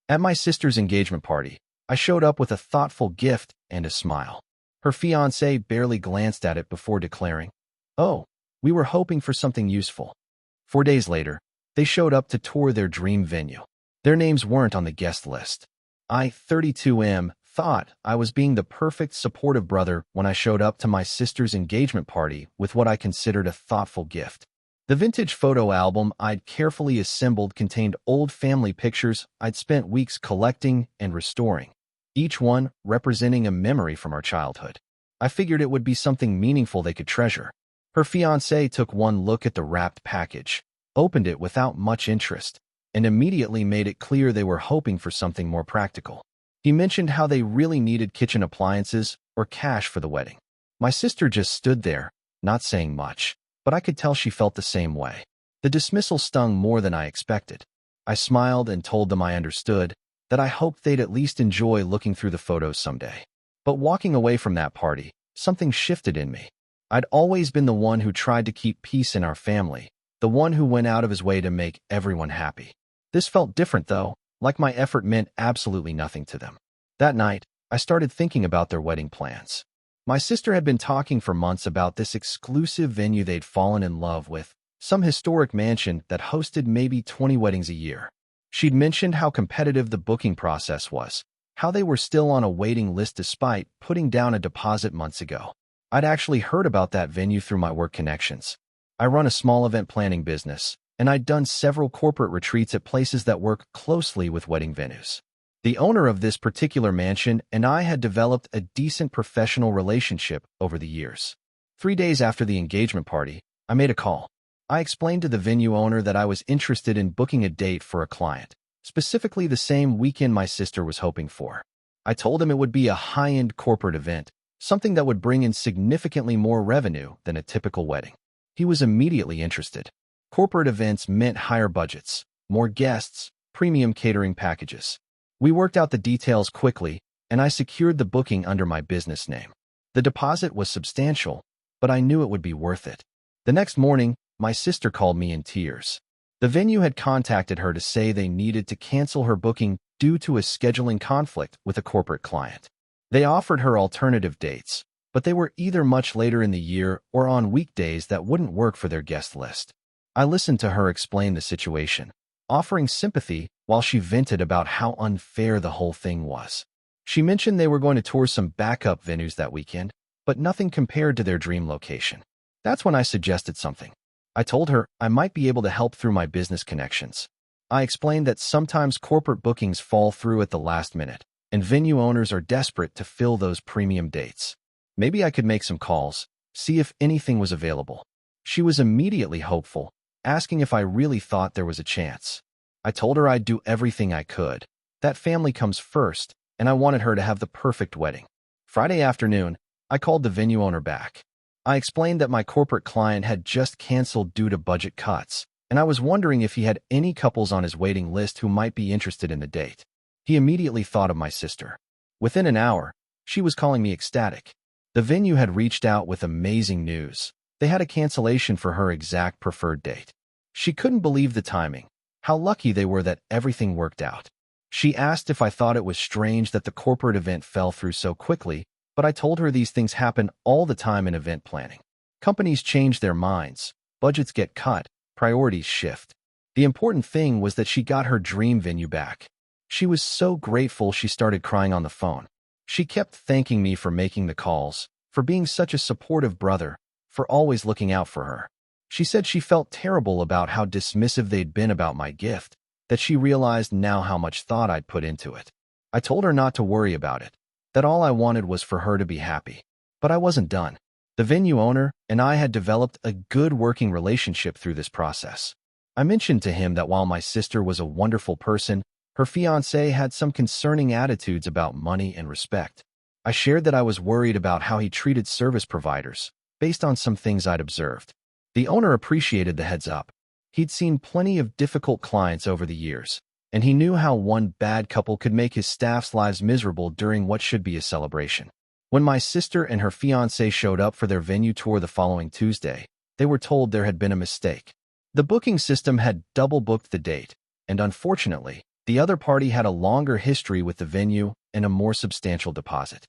At my sister's engagement party, I showed up with a thoughtful gift and a smile. Her fiancé barely glanced at it before declaring, "Oh, we were hoping for something useful." 4 days later, they showed up to tour their dream venue. Their names weren't on the guest list. I, 32M, thought I was being the perfect supportive brother when I showed up to my sister's engagement party with what I considered a thoughtful gift. The vintage photo album I'd carefully assembled contained old family pictures I'd spent weeks collecting and restoring, each one representing a memory from our childhood. I figured it would be something meaningful they could treasure. Her fiancé took one look at the wrapped package, opened it without much interest, and immediately made it clear they were hoping for something more practical. He mentioned how they really needed kitchen appliances or cash for the wedding. My sister just stood there, not saying much, but I could tell she felt the same way. The dismissal stung more than I expected. I smiled and told them I understood, that I hoped they'd at least enjoy looking through the photos someday. But walking away from that party, something shifted in me. I'd always been the one who tried to keep peace in our family, the one who went out of his way to make everyone happy. This felt different, though, like my effort meant absolutely nothing to them. That night, I started thinking about their wedding plans. My sister had been talking for months about this exclusive venue they'd fallen in love with, some historic mansion that hosted maybe 20 weddings a year. She'd mentioned how competitive the booking process was, how they were still on a waiting list despite putting down a deposit months ago. I'd actually heard about that venue through my work connections. I run a small event planning business, and I'd done several corporate retreats at places that work closely with wedding venues. The owner of this particular mansion and I had developed a decent professional relationship over the years. 3 days after the engagement party, I made a call. I explained to the venue owner that I was interested in booking a date for a client, specifically the same weekend my sister was hoping for. I told him it would be a high-end corporate event, something that would bring in significantly more revenue than a typical wedding. He was immediately interested. Corporate events meant higher budgets, more guests, premium catering packages. We worked out the details quickly, and I secured the booking under my business name. The deposit was substantial, but I knew it would be worth it. The next morning, my sister called me in tears. The venue had contacted her to say they needed to cancel her booking due to a scheduling conflict with a corporate client. They offered her alternative dates, but they were either much later in the year or on weekdays that wouldn't work for their guest list. I listened to her explain the situation, offering sympathy while she vented about how unfair the whole thing was. She mentioned they were going to tour some backup venues that weekend, but nothing compared to their dream location. That's when I suggested something. I told her I might be able to help through my business connections. I explained that sometimes corporate bookings fall through at the last minute, and venue owners are desperate to fill those premium dates. Maybe I could make some calls, see if anything was available. She was immediately hopeful, asking if I really thought there was a chance. I told her I'd do everything I could. That family comes first, and I wanted her to have the perfect wedding. Friday afternoon, I called the venue owner back. I explained that my corporate client had just canceled due to budget cuts, and I was wondering if he had any couples on his waiting list who might be interested in the date. He immediately thought of my sister. Within an hour, she was calling me ecstatic. The venue had reached out with amazing news. They had a cancellation for her exact preferred date. She couldn't believe the timing, how lucky they were that everything worked out. She asked if I thought it was strange that the corporate event fell through so quickly, but I told her these things happen all the time in event planning. Companies change their minds, budgets get cut, priorities shift. The important thing was that she got her dream venue back. She was so grateful she started crying on the phone. She kept thanking me for making the calls, for being such a supportive brother, for always looking out for her. She said she felt terrible about how dismissive they'd been about my gift, that she realized now how much thought I'd put into it. I told her not to worry about it, that all I wanted was for her to be happy. But I wasn't done. The venue owner and I had developed a good working relationship through this process. I mentioned to him that while my sister was a wonderful person, her fiancé had some concerning attitudes about money and respect. I shared that I was worried about how he treated service providers, based on some things I'd observed. The owner appreciated the heads up. He'd seen plenty of difficult clients over the years, and he knew how one bad couple could make his staff's lives miserable during what should be a celebration. When my sister and her fiancé showed up for their venue tour the following Tuesday, they were told there had been a mistake. The booking system had double-booked the date, and unfortunately, The other party had a longer history with the venue and a more substantial deposit.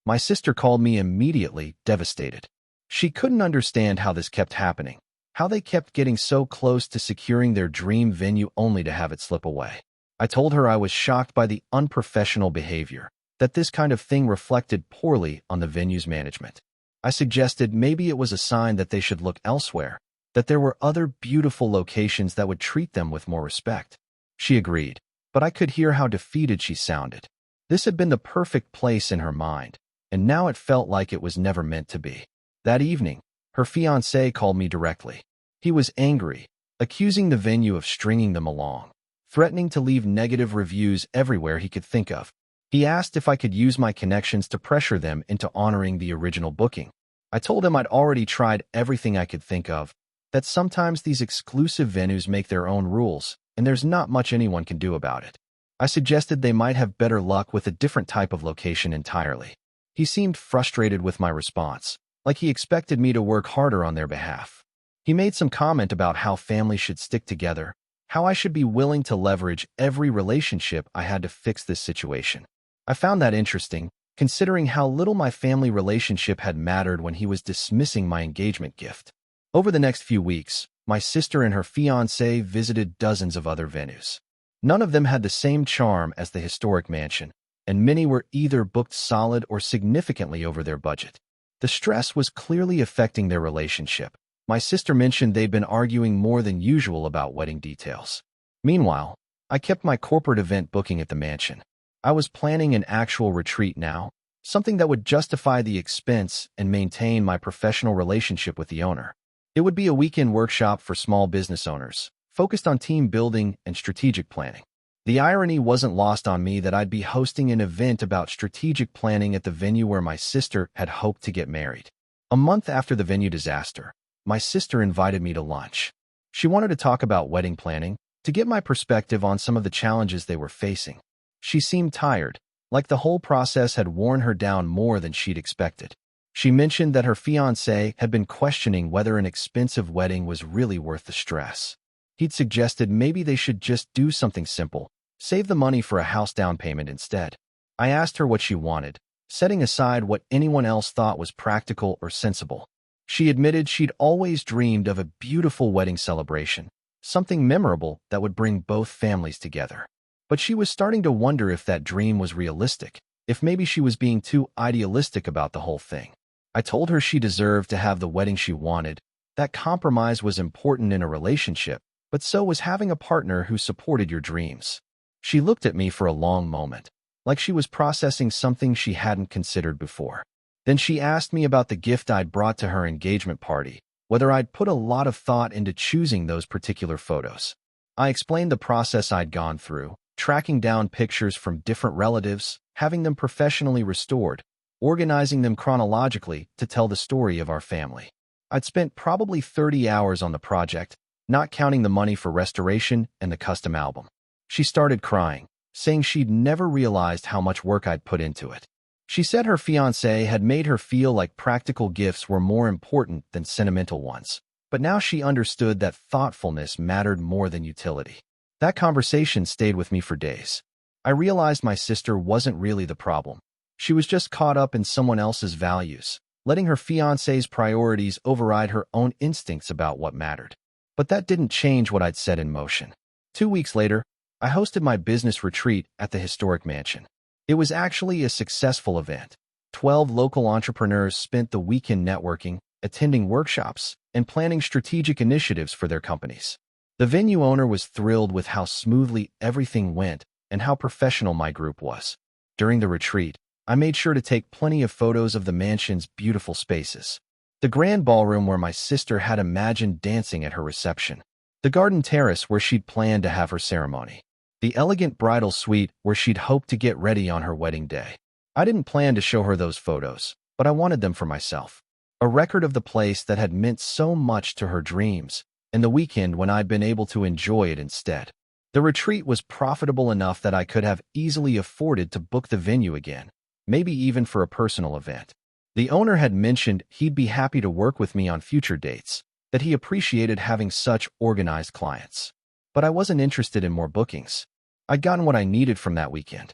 My sister called me immediately, devastated. She couldn't understand how this kept happening, how they kept getting so close to securing their dream venue only to have it slip away. I told her I was shocked by the unprofessional behavior, that this kind of thing reflected poorly on the venue's management. I suggested maybe it was a sign that they should look elsewhere, that there were other beautiful locations that would treat them with more respect. She agreed, but I could hear how defeated she sounded. This had been the perfect place in her mind, and now it felt like it was never meant to be. That evening, her fiancé called me directly. He was angry, accusing the venue of stringing them along, threatening to leave negative reviews everywhere he could think of. He asked if I could use my connections to pressure them into honoring the original booking. I told him I'd already tried everything I could think of, that sometimes these exclusive venues make their own rules, and there's not much anyone can do about it. I suggested they might have better luck with a different type of location entirely. He seemed frustrated with my response, like he expected me to work harder on their behalf. He made some comment about how families should stick together, how I should be willing to leverage every relationship I had to fix this situation. I found that interesting, considering how little my family relationship had mattered when he was dismissing my engagement gift. Over the next few weeks, my sister and her fiancé visited dozens of other venues. None of them had the same charm as the historic mansion, and many were either booked solid or significantly over their budget. The stress was clearly affecting their relationship. My sister mentioned they'd been arguing more than usual about wedding details. Meanwhile, I kept my corporate event booking at the mansion. I was planning an actual retreat now, something that would justify the expense and maintain my professional relationship with the owner. It would be a weekend workshop for small business owners, focused on team building and strategic planning. The irony wasn't lost on me that I'd be hosting an event about strategic planning at the venue where my sister had hoped to get married. A month after the venue disaster, my sister invited me to lunch. She wanted to talk about wedding planning, to get my perspective on some of the challenges they were facing. She seemed tired, like the whole process had worn her down more than she'd expected. She mentioned that her fiancé had been questioning whether an expensive wedding was really worth the stress. He'd suggested maybe they should just do something simple, save the money for a house down payment instead. I asked her what she wanted, setting aside what anyone else thought was practical or sensible. She admitted she'd always dreamed of a beautiful wedding celebration, something memorable that would bring both families together. But she was starting to wonder if that dream was realistic, if maybe she was being too idealistic about the whole thing. I told her she deserved to have the wedding she wanted, that compromise was important in a relationship, but so was having a partner who supported your dreams. She looked at me for a long moment, like she was processing something she hadn't considered before. Then she asked me about the gift I'd brought to her engagement party, whether I'd put a lot of thought into choosing those particular photos. I explained the process I'd gone through, tracking down pictures from different relatives, having them professionally restored, organizing them chronologically to tell the story of our family. I'd spent probably 30 hours on the project, not counting the money for restoration and the custom album. She started crying, saying she'd never realized how much work I'd put into it. She said her fiancé had made her feel like practical gifts were more important than sentimental ones, but now she understood that thoughtfulness mattered more than utility. That conversation stayed with me for days. I realized my sister wasn't really the problem. She was just caught up in someone else's values, letting her fiancé's priorities override her own instincts about what mattered. But that didn't change what I'd set in motion. 2 weeks later, I hosted my business retreat at the historic mansion. It was actually a successful event. 12 local entrepreneurs spent the weekend networking, attending workshops, and planning strategic initiatives for their companies. The venue owner was thrilled with how smoothly everything went and how professional my group was. During the retreat, I made sure to take plenty of photos of the mansion's beautiful spaces. The grand ballroom where my sister had imagined dancing at her reception. The garden terrace where she'd planned to have her ceremony. The elegant bridal suite where she'd hoped to get ready on her wedding day. I didn't plan to show her those photos, but I wanted them for myself. A record of the place that had meant so much to her dreams, and the weekend when I'd been able to enjoy it instead. The retreat was profitable enough that I could have easily afforded to book the venue again, maybe even for a personal event. The owner had mentioned he'd be happy to work with me on future dates, that he appreciated having such organized clients. But I wasn't interested in more bookings. I'd gotten what I needed from that weekend.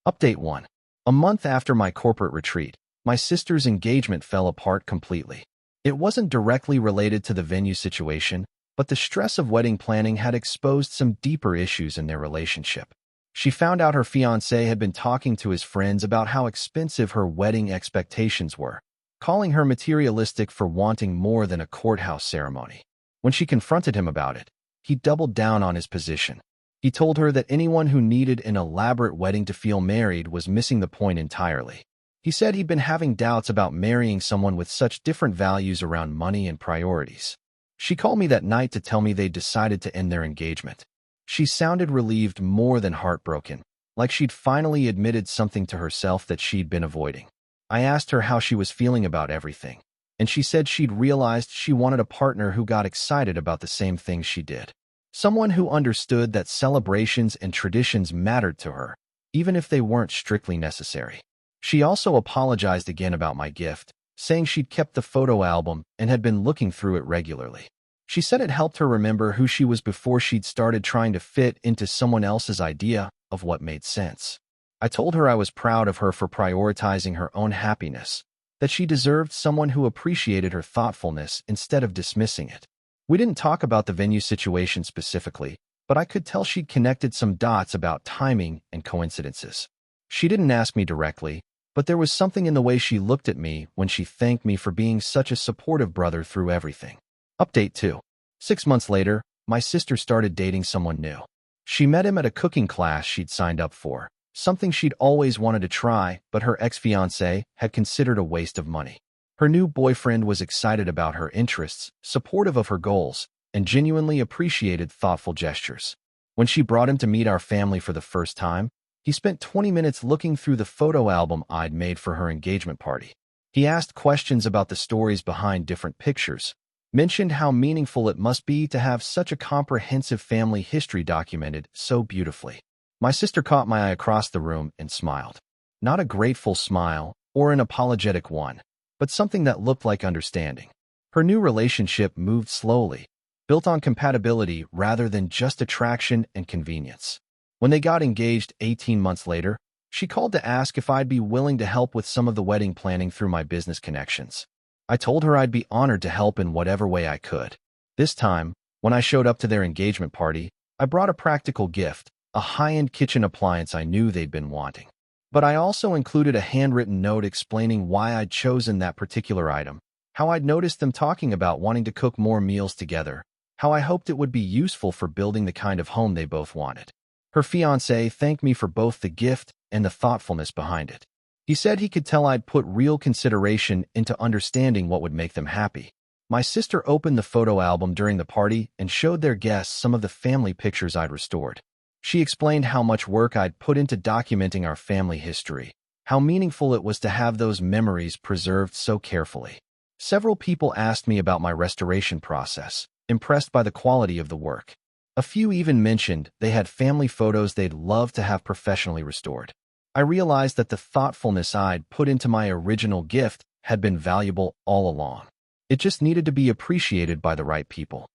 Update 1. A month after my corporate retreat, my sister's engagement fell apart completely. It wasn't directly related to the venue situation, but the stress of wedding planning had exposed some deeper issues in their relationship. She found out her fiancé had been talking to his friends about how expensive her wedding expectations were, calling her materialistic for wanting more than a courthouse ceremony. When she confronted him about it, he doubled down on his position. He told her that anyone who needed an elaborate wedding to feel married was missing the point entirely. He said he'd been having doubts about marrying someone with such different values around money and priorities. She called me that night to tell me they'd decided to end their engagement. She sounded relieved more than heartbroken, like she'd finally admitted something to herself that she'd been avoiding. I asked her how she was feeling about everything, and she said she'd realized she wanted a partner who got excited about the same things she did. Someone who understood that celebrations and traditions mattered to her, even if they weren't strictly necessary. She also apologized again about my gift, saying she'd kept the photo album and had been looking through it regularly. She said it helped her remember who she was before she'd started trying to fit into someone else's idea of what made sense. I told her I was proud of her for prioritizing her own happiness, that she deserved someone who appreciated her thoughtfulness instead of dismissing it. We didn't talk about the venue situation specifically, but I could tell she'd connected some dots about timing and coincidences. She didn't ask me directly, but there was something in the way she looked at me when she thanked me for being such a supportive brother through everything. Update 2. 6 months later, my sister started dating someone new. She met him at a cooking class she'd signed up for, something she'd always wanted to try, but her ex-fiancé had considered a waste of money. Her new boyfriend was excited about her interests, supportive of her goals, and genuinely appreciated thoughtful gestures. When she brought him to meet our family for the first time, he spent 20 minutes looking through the photo album I'd made for her engagement party. He asked questions about the stories behind different pictures, mentioned how meaningful it must be to have such a comprehensive family history documented so beautifully. My sister caught my eye across the room and smiled. Not a grateful smile or an apologetic one, but something that looked like understanding. Her new relationship moved slowly, built on compatibility rather than just attraction and convenience. When they got engaged 18 months later, she called to ask if I'd be willing to help with some of the wedding planning through my business connections. I told her I'd be honored to help in whatever way I could. This time, when I showed up to their engagement party, I brought a practical gift, a high-end kitchen appliance I knew they'd been wanting. But I also included a handwritten note explaining why I'd chosen that particular item, how I'd noticed them talking about wanting to cook more meals together, how I hoped it would be useful for building the kind of home they both wanted. Her fiancé thanked me for both the gift and the thoughtfulness behind it. He said he could tell I'd put real consideration into understanding what would make them happy. My sister opened the photo album during the party and showed their guests some of the family pictures I'd restored. She explained how much work I'd put into documenting our family history, how meaningful it was to have those memories preserved so carefully. Several people asked me about my restoration process, impressed by the quality of the work. A few even mentioned they had family photos they'd love to have professionally restored. I realized that the thoughtfulness I'd put into my original gift had been valuable all along. It just needed to be appreciated by the right people.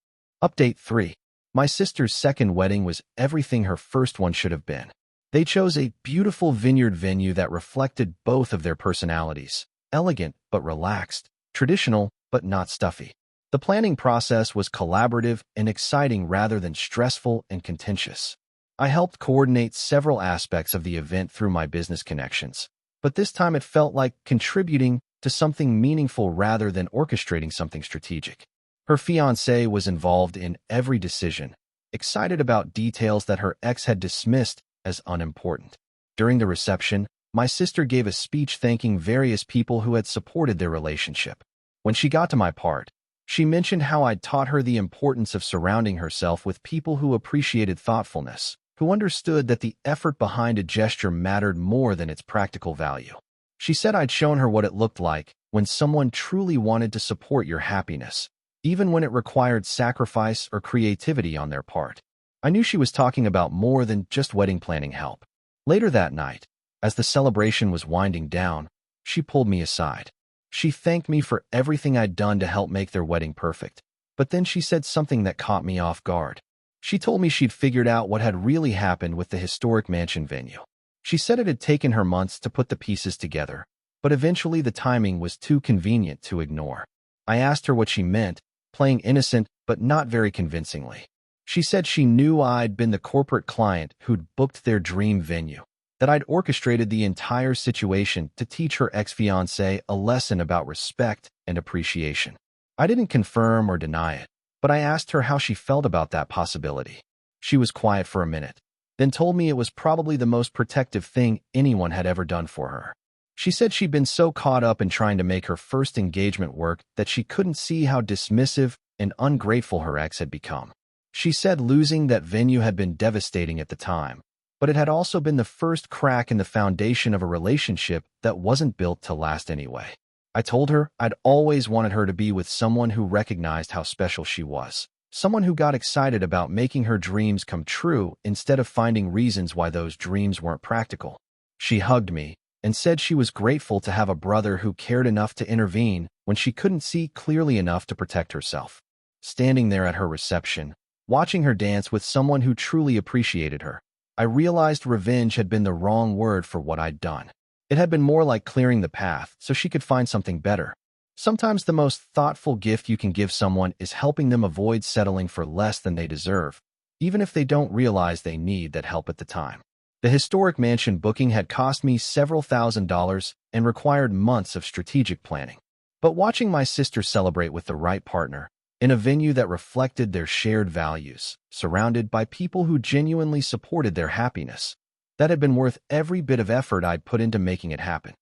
Update 3. My sister's second wedding was everything her first one should have been. They chose a beautiful vineyard venue that reflected both of their personalities, elegant but relaxed, traditional but not stuffy. The planning process was collaborative and exciting rather than stressful and contentious. I helped coordinate several aspects of the event through my business connections, but this time it felt like contributing to something meaningful rather than orchestrating something strategic. Her fiancé was involved in every decision, excited about details that her ex had dismissed as unimportant. During the reception, my sister gave a speech thanking various people who had supported their relationship. When she got to my part, she mentioned how I'd taught her the importance of surrounding herself with people who appreciated thoughtfulness, who understood that the effort behind a gesture mattered more than its practical value. She said I'd shown her what it looked like when someone truly wanted to support your happiness, even when it required sacrifice or creativity on their part. I knew she was talking about more than just wedding planning help. Later that night, as the celebration was winding down, she pulled me aside. She thanked me for everything I'd done to help make their wedding perfect, but then she said something that caught me off guard. She told me she'd figured out what had really happened with the historic mansion venue. She said it had taken her months to put the pieces together, but eventually the timing was too convenient to ignore. I asked her what she meant, playing innocent but not very convincingly. She said she knew I'd been the corporate client who'd booked their dream venue, that I'd orchestrated the entire situation to teach her ex-fiancé a lesson about respect and appreciation. I didn't confirm or deny it, but I asked her how she felt about that possibility. She was quiet for a minute, then told me it was probably the most protective thing anyone had ever done for her. She said she'd been so caught up in trying to make her first engagement work that she couldn't see how dismissive and ungrateful her ex had become. She said losing that venue had been devastating at the time, but it had also been the first crack in the foundation of a relationship that wasn't built to last anyway. I told her I'd always wanted her to be with someone who recognized how special she was, someone who got excited about making her dreams come true instead of finding reasons why those dreams weren't practical. She hugged me and said she was grateful to have a brother who cared enough to intervene when she couldn't see clearly enough to protect herself. Standing there at her reception, watching her dance with someone who truly appreciated her, I realized revenge had been the wrong word for what I'd done. It had been more like clearing the path so she could find something better. Sometimes the most thoughtful gift you can give someone is helping them avoid settling for less than they deserve, even if they don't realize they need that help at the time. The historic mansion booking had cost me several $1,000s and required months of strategic planning. But watching my sister celebrate with the right partner, in a venue that reflected their shared values, surrounded by people who genuinely supported their happiness, that had been worth every bit of effort I'd put into making it happen.